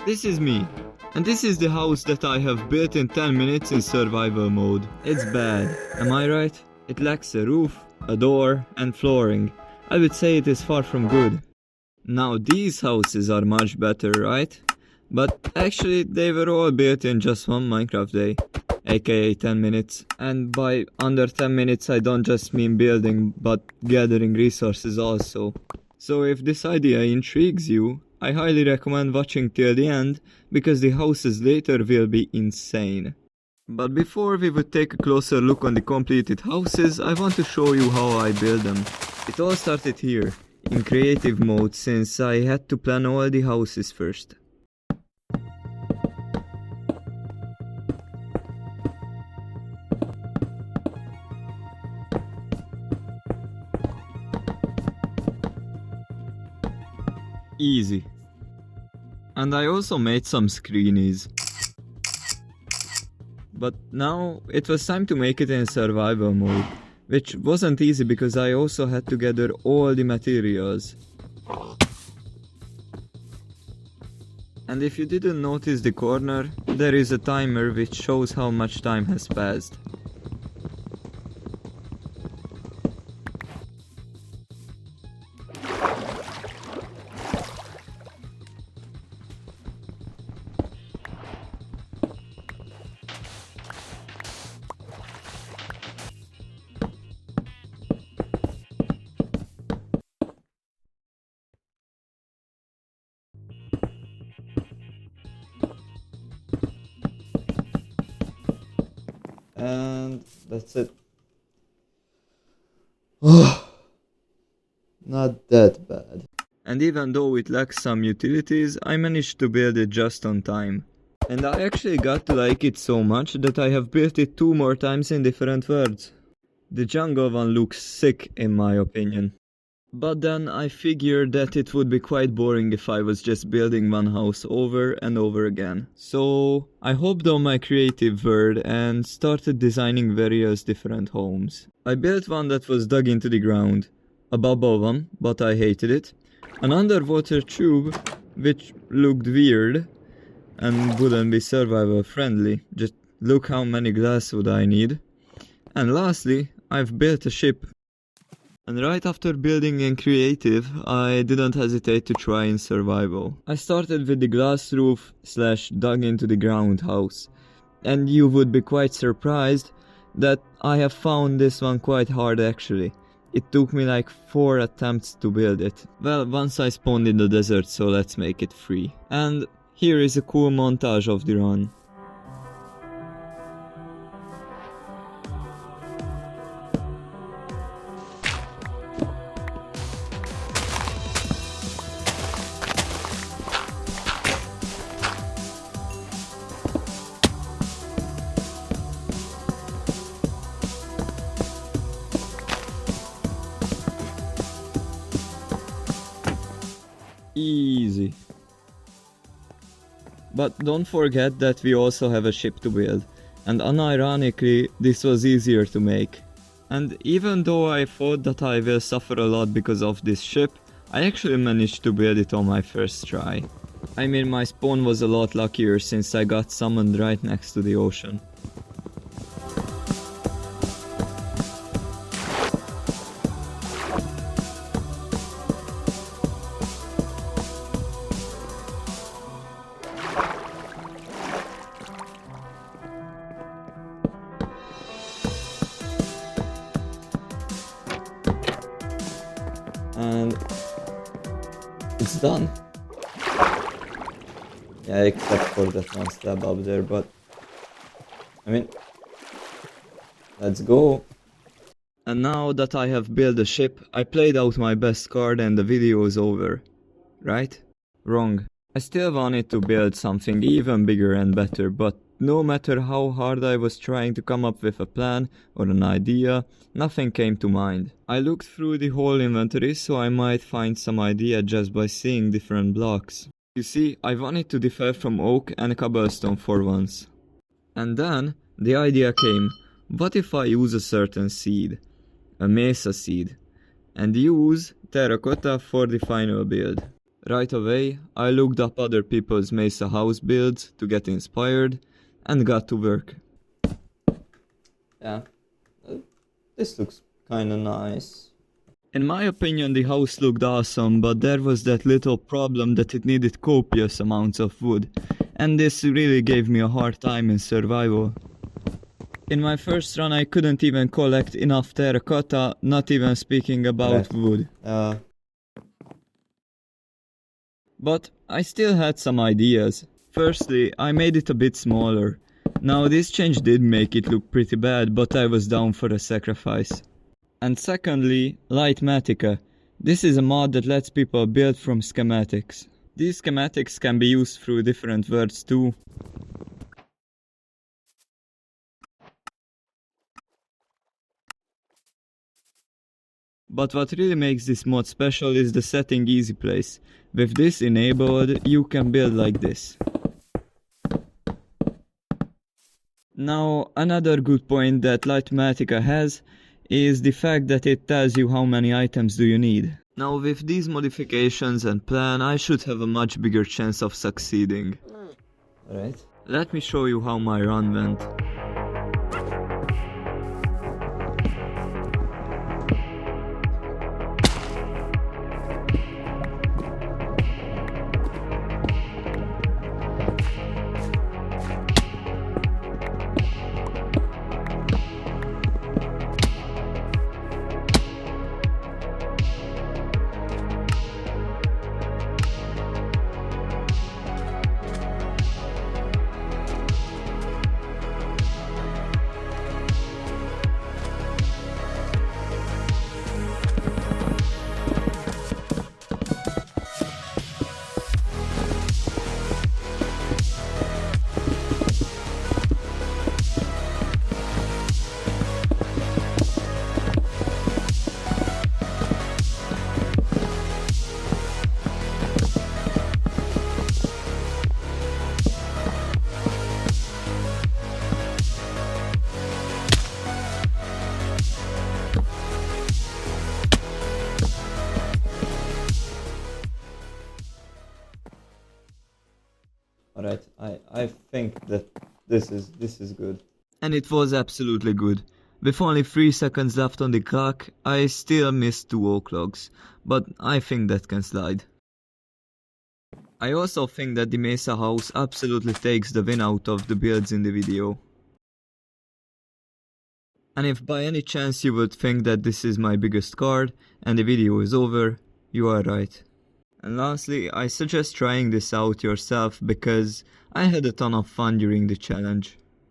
This is me. And this is the house that I have built in 10 minutes in survival mode. It's bad, am I right? It lacks a roof, a door, and flooring. I would say it is far from good. Now these houses are much better, right? But actually they were all built in just one Minecraft day, aka 10 minutes. And by under 10 minutes I don't just mean building, but gathering resources also. So if this idea intrigues you, I highly recommend watching till the end, because the houses later will be insane. But before we would take a closer look on the completed houses, I want to show you how I build them. It all started here, in creative mode, since I had to plan all the houses first. Easy. And I also made some screenies. But now it was time to make it in survival mode, which wasn't easy because I also had to gather all the materials. And if you didn't notice the corner, there is a timer which shows how much time has passed. And that's it. Not that bad. And even though it lacks some utilities, I managed to build it just on time. And I actually got to like it so much that I have built it 2 more times in different worlds. The jungle one looks sick in my opinion. But then I figured that it would be quite boring if I was just building one house over and over again. So I hopped on my creative world and started designing various different homes. I built one that was dug into the ground. A bubble one, but I hated it. An underwater tube, which looked weird and wouldn't be survival friendly. Just look how many glass would I need. And lastly, I've built a ship. And right after building in creative, I didn't hesitate to try in survival. I started with the glass roof / dug into the ground house. And you would be quite surprised that I have found this one quite hard actually. It took me like 4 attempts to build it. Well, once I spawned in the desert, so let's make it free. And here is a cool montage of the run. Easy. But don't forget that we also have a ship to build, and unironically this was easier to make. And even though I thought that I will suffer a lot because of this ship, I actually managed to build it on my first try. I mean, my spawn was a lot luckier since I got summoned right next to the ocean. And it's done. Yeah, except for that one slab up there, but I mean, let's go. And now that I have built a ship, I played out my best card and the video is over. Right? Wrong. I still wanted to build something even bigger and better, but no matter how hard I was trying to come up with a plan or an idea, nothing came to mind. I looked through the whole inventory so I might find some idea just by seeing different blocks. You see, I wanted to differ from oak and cobblestone for once. And then the idea came, what if I use a certain seed, a mesa seed, and use terracotta for the final build. Right away, I looked up other people's Mesa house builds to get inspired and got to work. Yeah, this looks kinda nice. In my opinion, the house looked awesome, but there was that little problem that it needed copious amounts of wood, and this really gave me a hard time in survival. In my first run I couldn't even collect enough terracotta, not even speaking about wood. But I still had some ideas. Firstly, I made it a bit smaller. Now this change did make it look pretty bad, but I was down for a sacrifice. And secondly, Lightmatica. This is a mod that lets people build from schematics. These schematics can be used through different words too. But what really makes this mod special is the setting easy place. With this enabled, you can build like this. Now, another good point that Lightmatica has is the fact that it tells you how many items do you need. Now with these modifications and plan, I should have a much bigger chance of succeeding. Right. Let me show you how my run went. Alright, I think that this is good. And it was absolutely good. With only 3 seconds left on the clock, I still missed 2 oak logs, but I think that can slide. I also think that the Mesa house absolutely takes the win out of the builds in the video. And if by any chance you would think that this is my biggest card and the video is over, you are right. And lastly, I suggest trying this out yourself because I had a ton of fun during the challenge.